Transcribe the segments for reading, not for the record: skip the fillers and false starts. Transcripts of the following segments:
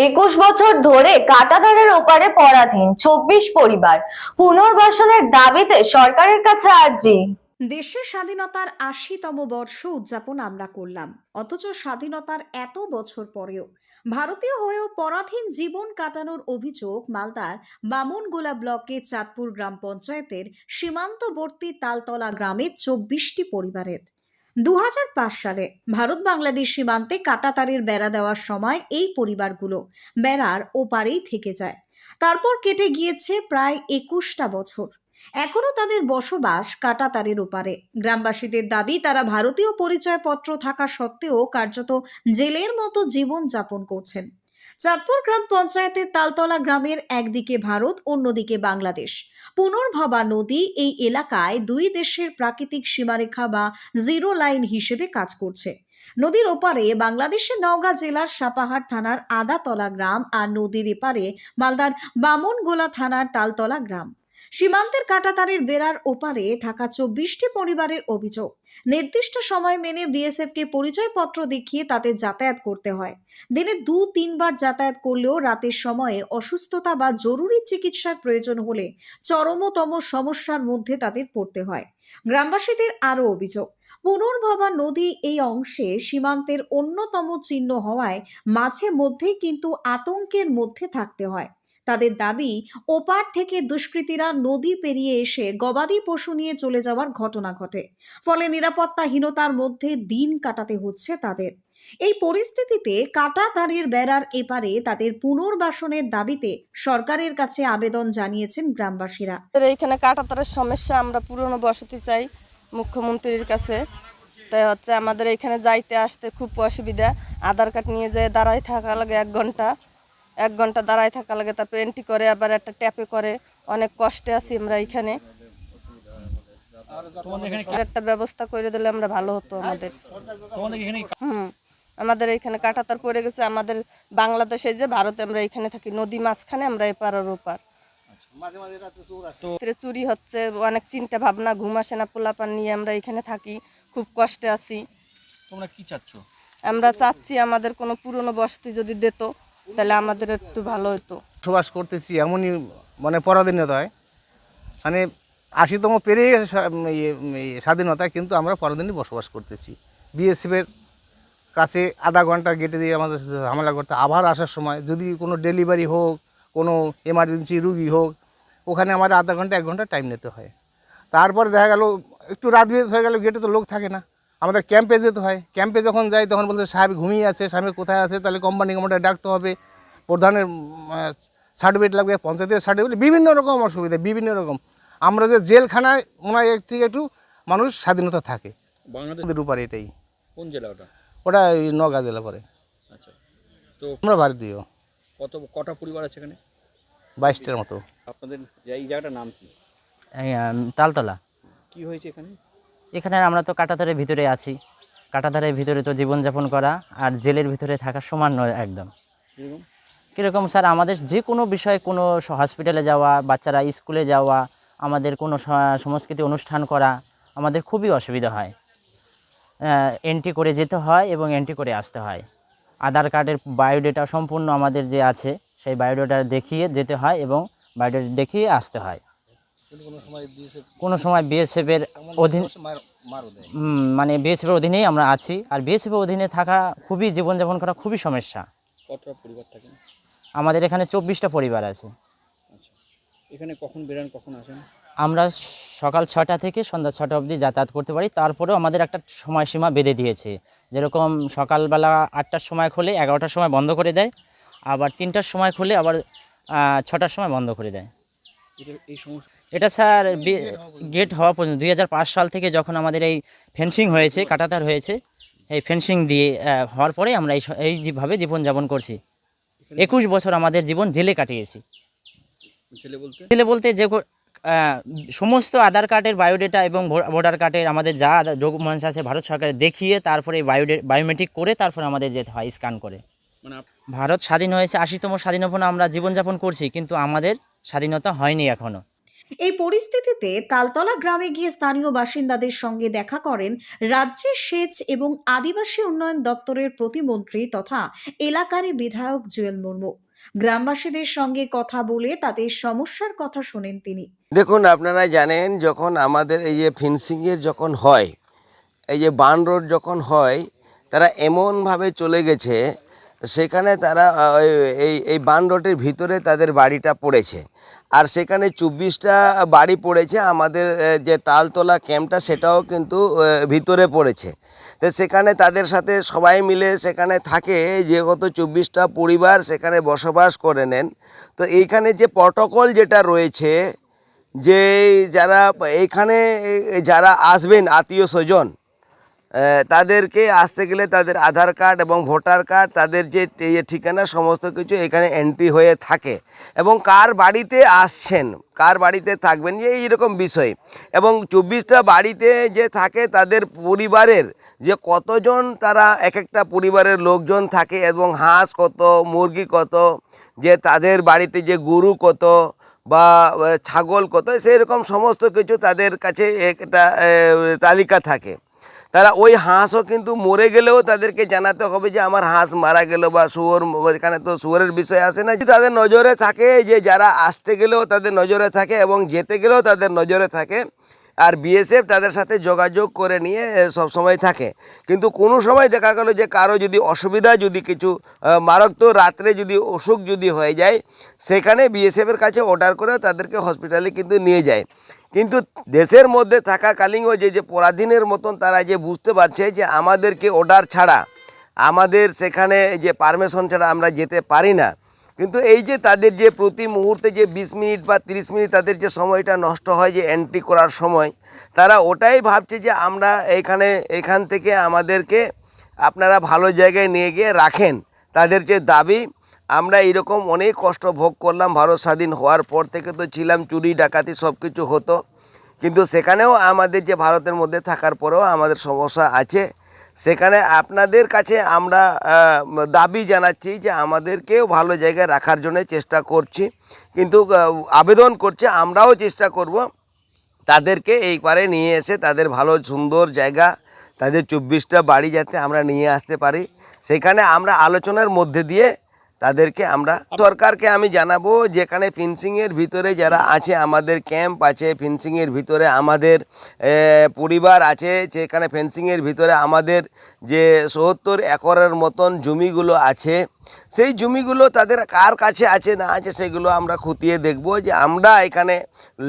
21 বছর ধরে কাঁটাতারের ওপারে পরাধীন 24 পরিবার পুনর্বাসনের দাবিতে সরকারের কাছে আর্জি। দেশের স্বাধীনতার ৮০তম বর্ষ উদযাপন আমরা করলাম, অথচ স্বাধীনতার এত বছর পরেও ভারতীয় হয়েও পরাধীন জীবন কাটানোর অভিযোগ মালদার বামনগোলা ব্লকের চাঁদপুর গ্রাম পঞ্চায়েতের সীমান্তবর্তী তালতলা গ্রামের ২৪টি পরিবারের। ২০০৫ সালে ভারত বাংলাদেশ সীমান্তে কাঁটাতারের বেড়া দেওয়ার সময় এই পরিবারগুলো বেড়ার ওপারেই থেকে যায়। তারপর কেটে গিয়েছে প্রায় ২১টা বছর, এখনো তাদের বসবাস কাঁটাতারের ওপারে। গ্রামবাসীদের দাবি, তারা ভারতীয় পরিচয়পত্র থাকা সত্ত্বেও কার্যত জেলের মতো জীবন যাপন করছেন। চাঁদপুর গ্রাম পঞ্চায়েতের তালতলা গ্রামের একদিকে ভারত, অন্যদিকে বাংলাদেশ। পুনর্ভবা নদী এই এলাকায় দুই দেশের প্রাকৃতিক সীমারেখা বা জিরো লাইন হিসেবে কাজ করছে। নদীর ওপারে বাংলাদেশের নওগাঁ জেলার সাপাহার থানার আদাতলা গ্রাম, আর নদীর এপারে মালদার বামনগোলা থানার তালতলা গ্রাম। সীমান্তের কাঁটাতারের বেড়ার ওপারে থাকা ২৪টি পরিবারের অভিযোগ, নির্দিষ্ট সময় মেনে বিএসএফ কে পরিচয়পত্র দেখিয়ে তাতে যাতায়াত করতে হয়। দিনে ২-৩ বার যাতায়াত করলেও রাতের সময়ে অসুস্থতা বা জরুরি চিকিৎসার প্রয়োজন হলে চরমতম সমস্যার মধ্যে তাদের পড়তে হয়। গ্রামবাসীদের আরও অভিযোগ, পুনর্ভবা নদী এই অংশে সীমান্তের অন্যতম চিহ্ন হওয়ায় মাঝে মধ্যেই কিন্তু আতঙ্কের মধ্যে থাকতে হয়। তাদের দাবি, ওপার থেকে দুষ্কৃতীরা নদী পেরিয়ে এসে গবাদি পশু নিয়ে চলে যাওয়ার ঘটনা ঘটে, ফলে নিরাপত্তাহীনতার মধ্যে দিন কাটাতে হচ্ছে তাদের। এই পরিস্থিতিতে কাঁটাতারের বেড়ার এপারে তাদের পুনর্বাসনের দাবিতে সরকারের কাছে আবেদন জানিয়েছেন গ্রামবাসীরা। এইখানে কাঁটাতারের সমস্যা, আমরা পুরনো বসতি চাই মুখ্যমন্ত্রীর কাছে। তাই হচ্ছে আমাদের এখানে যাইতে আসতে খুব অসুবিধা। আধার কার্ড নিয়ে যেয়ে দাঁড়ায় থাকা লাগে 1 ঘন্টা দাঁড়ায় থাকা লাগে, তারপর এন্ট্রি করে আবার একটা ট্যাপে করে। অনেক কষ্টে আছি আমরা এখানে। একটা ব্যবস্থা করে দিলে আমরা ভালো হতো আমাদের। আমাদের এইখানে কাঁটাতার পড়ে গেছে। আমাদের বাংলাদেশে যে ভারতে, আমরা এখানে থাকি নদী মাঝখানে, আমরা এপার আর ওপার। চুরি হচ্ছে, অনেক চিন্তা ভাবনা, ঘুম আসে না, পোলাপান নিয়ে আমরা এখানে থাকি, খুব কষ্টে আছি। তোমরা কি চাচ্ছ? আমরা চাচ্ছি আমাদের কোনো পুরনো বসতি যদি দিত তাহলে আমাদের একটু ভালো হতো। বসবাস করতেছি এমনই মানে পরাধীনতায়, মানে ৮০তম পেরিয়ে গেছে স্বাধীনতা, কিন্তু আমরা পরাধীনই বসবাস করতেছি। বিএসএফের কাছে আধা ঘন্টা গেটে দিয়ে আমাদের ঝামেলা করতে, আবার আসার সময় যদি কোনো ডেলিভারি হোক, কোনো এমার্জেন্সি রুগী হোক, ওখানে আমার আধা ঘন্টা 1 ঘন্টা টাইম নিতে হয়। তারপরে দেখা গেল একটু রাত বিরেত হয়ে গেল, গেটে তো লোক থাকে না, আমাদের ক্যাম্পে যেতে হয়। ক্যাম্পে যখন যাই তখন বলতে সাহেব ঘুমিয়ে আছে, সাহেব কোথায় আছে, তাহলে কোম্পানি ডাকতে হবে, প্রধানের সার্টিফিকেট লাগবে, পঞ্চায়েতের সার্টিফিকেট, বিভিন্ন রকম অসুবিধা, বিভিন্ন রকম। আমরা যে জেলখানায় মনে হয় এর থেকে একটু মানুষ স্বাধীনতা থাকে বাংলাদেশের উপরে। এটাই কোন জেলা ওটা? ওটা ওই নওগাঁ জেলা পরে। আচ্ছা, তো আমরা ভারতীয়। কটা পরিবার আছে এখানে? 22টার মতো। আপনাদের এই জায়গাটার নাম কি? তালতলা। কি হয়েছে এখানে? এখানে আমরা তো কাঁটাতারের ভিতরে আছি। কাঁটাতারের ভিতরে তো জীবনযাপন করা আর জেলের ভিতরে থাকা সমান নয় একদম। এরকম কীরকম স্যার, আমাদের যে কোনো বিষয়ে, কোনো হসপিটালে যাওয়া, বাচ্চারা স্কুলে যাওয়া, আমাদের কোনো সংস্কৃতি অনুষ্ঠান করা, আমাদের খুবই অসুবিধা হয়। এন্ট্রি করে যেতে হয় এবং এন্ট্রি করে আসতে হয়। আধার কার্ডের বায়োডেটা সম্পূর্ণ আমাদের যে আছে, সেই বায়োডেটা দেখিয়ে যেতে হয় এবং বায়োডেটা দেখিয়ে আসতে হয়। কোনো সময় বিএসএফের অধীন, মানে বিএসএফের অধীনেই আমরা আছি। আর বিএসএফের অধীনে থাকা খুবই, জীবনযাপন করা খুবই সমস্যা। কতটা পরিবার থাকেন? আমাদের এখানে 24টা পরিবার আছে। আচ্ছা, এখানে কখন বেরান, কখন আসেন? আমরা সকাল 6টা থেকে সন্ধ্যা 6টা অবধি যাতায়াত করতে পারি। তারপরেও আমাদের একটা সময়সীমা বেঁধে দিয়েছে, যেরকম সকালবেলা 8টার সময় খুলে 11টার সময় বন্ধ করে দেয়, আবার 3টার সময় খুলে আবার 6টার সময় বন্ধ করে দেয়। এই সমস্যা এটা স্যার গেট হওয়া পর্যন্ত 2005 সাল থেকে যখন আমাদের এই ফেন্সিং হয়েছে, কাঁটাতার হয়েছে, এই ফেন্সিং দিয়ে হওয়ার পরে আমরা এইভাবে জীবনযাপন করছি। 21 বছর আমাদের জীবন জেলে কাটিয়েছি। জেলে বলতে যে সমস্ত আধার কার্ডের বায়োডেটা এবং ভোটার কার্ডের আমাদের যা ডকুমেন্টস আছে ভারত সরকারের দেখিয়ে, তারপরে বায়োমেট্রিক করে তারপরে আমাদের যেতে হয় স্ক্যান করে। মানে ভারত স্বাধীন হয়েছে, 80তম স্বাধীনতা আমরা জীবনযাপন করছি, কিন্তু আমাদের স্বাধীনতা হয়নি এখনও। এই পরিস্থিতিতে তালতলা গ্রামে গিয়ে স্থানীয় বাসিন্দাদের সঙ্গে দেখা করেন রাজ্যের সেচ এবং আদিবাসী উন্নয়ন দপ্তরের প্রতিমন্ত্রী তথা এলাকারই বিধায়ক জুয়েল মুর্মু। গ্রামবাসীদের সঙ্গে কথা বলে তাদের সমস্যার কথা শোনেন তিনি। দেখুন, আপনারা জানেন যখন আমাদের এই যে ফেন্সিংয়ের যখন হয়, এই যে বান রোড যখন হয়, তারা এমনভাবে চলে গেছে, সেখানে তারা এই বান রোডের ভিতরে তাদের বাড়িটা পড়েছে। আর সেখানে 24টা বাড়ি পড়েছে। আমাদের যে তালতলা ক্যাম্পটা সেটাও কিন্তু ভিতরে পড়েছে। তো সেখানে তাদের সাথে সবাই মিলে সেখানে থাকে, যে গত 24টা পরিবার সেখানে বসবাস করে নেন। তো এইখানে যে প্রটোকল যেটা রয়েছে, যে যারা এইখানে যারা আসবেন আত্মীয় স্বজন, তাদেরকে আসতে গেলে তাদের আধার কার্ড এবং ভোটার কার্ড, তাদের যে ঠিকানা সমস্ত কিছু এখানে এন্ট্রি হয়ে থাকে, এবং কার বাড়িতে আসছেন, কার বাড়িতে থাকবেন, যে এইরকম বিষয়। এবং 24টা বাড়িতে যে থাকে তাদের পরিবারের যে কতজন তারা এক একটা পরিবারের লোকজন থাকে, এবং হাঁস কত, মুরগি কত, যে তাদের বাড়িতে যে গরু কত বা ছাগল কত, সেই রকম সমস্ত কিছু তাদের কাছে একটা তালিকা থাকে। তারা ওই হাঁসও কিন্তু মরে গেলেও তাদেরকে জানাতে হবে যে আমার হাঁস মারা গেল, বা শুয়োর, এখানে তো শুয়োরের বিষয় আসে না, তাদের নজরে থাকে, যে যারা আসতে গেলেও তাদের নজরে থাকে এবং যেতে গেলেও তাদের নজরে থাকে। আর বিএসএফ তাদের সাথে যোগাযোগ করে নিয়ে সব সময় থাকে। কিন্তু কোনো সময় দেখা গেল যে কারো যদি অসুবিধা, যদি কিছু মারাত্মক রাত্রে যদি অসুখ যদি হয়ে যায়, সেখানে বিএসএফের কাছে অর্ডার করে তাদেরকে হসপিটালে কিন্তু নিয়ে যায়। কিন্তু দেশের মধ্যে থাকাকালীনও যে পরাধীনের মতন তারা যে বুঝতে পারছে যে আমাদেরকে অর্ডার ছাড়া, আমাদের সেখানে যে পারমিশন ছাড়া আমরা যেতে পারি না। কিন্তু এই যে তাদের যে প্রতি মুহূর্তে যে 20 মিনিট বা 30 মিনিট তাদের যে সময়টা নষ্ট হয় যে এন্ট্রি করার সময়, তারা ওটাই ভাবছে যে আমরা এখান থেকে আমাদেরকে আপনারা ভালো জায়গায় নিয়ে গিয়ে রাখেন। তাদের যে দাবি, আমরা এরকম অনেক কষ্ট ভোগ করলাম, ভারত স্বাধীন হওয়ার পর থেকে তো ছিলাম, চুরি ডাকাতি সব কিছু হতো, কিন্তু সেখানেও আমাদের যে ভারতের মধ্যে থাকার পরেও আমাদের সমস্যা আছে। সেখানে আপনাদের কাছে আমরা দাবি জানাচ্ছি যে আমাদেরকেও ভালো জায়গায় রাখার জন্য চেষ্টা করছি, কিন্তু আবেদন করছে, আমরাও চেষ্টা করব তাদেরকে এইবারে নিয়ে এসে তাদের ভালো সুন্দর জায়গা, তাদের 24টা বাড়ি যাতে আমরা নিয়ে আসতে পারি। সেখানে আমরা আলোচনার মধ্যে দিয়ে তাদেরকে আমরা সরকারকে আমি জানাবো, যেখানে ফেন্সিংয়ের ভিতরে যারা আছে, আমাদের ক্যাম্প আছে, ফেন্সিংয়ের ভিতরে আমাদের পরিবার আছে, যেখানে ফেন্সিংয়ের ভিতরে আমাদের যে ৭০ একরের মতন জমিগুলো আছে, সেই জমিগুলো তাদের কার কাছে আছে না আছে সেগুলো আমরা খতিয়ে দেখব। যে আমরা এখানে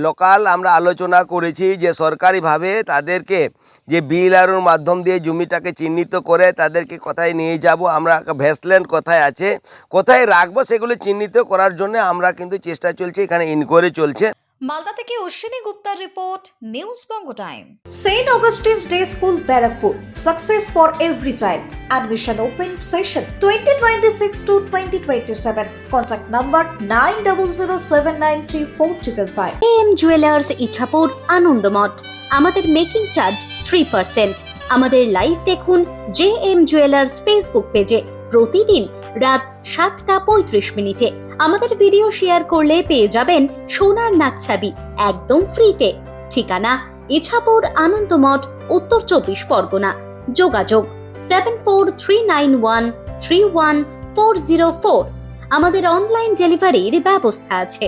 লোকাল আমরা আলোচনা করেছি যে সরকারিভাবে তাদেরকে যে বিএলআরওর মাধ্যম দিয়ে জমিটাকে চিহ্নিত করে তাদেরকে কোথায় নিয়ে যাব, আমরা ভেস্টল্যান্ড কোথায় আছে, কোথায় রাখবো, সেগুলো চিহ্নিত করার জন্য আমরা কিন্তু চেষ্টা চলছে, এখানে ইনকোয়ারি চলছে। মালদা থেকে অশ্বিনী গুপ্তার report, News Banga Time. Saint Augustine's Day School Barrackpore, success for every child. Admission open session 2026 to 2027. Contact number 9007934555. AM jewellers Ichhapur, Anandamath. আমাদের মেকিং চার্জ 3%। আমাদের লাইভ দেখুন JM জুয়েলার্স ফেসবুক পেজে প্রতিদিন রাত 7:35 আমাদের ভিডিও শেয়ার করলে পেয়ে যাবেন সোনার নাকছাবি একদম ফ্রিতে। ঠিকানা ইছাপুর, আনন্দমঠ, উত্তর 24 পরগনা। যোগাযোগ 7439131404। আমাদের অনলাইন ডেলিভারির ব্যবস্থা আছে।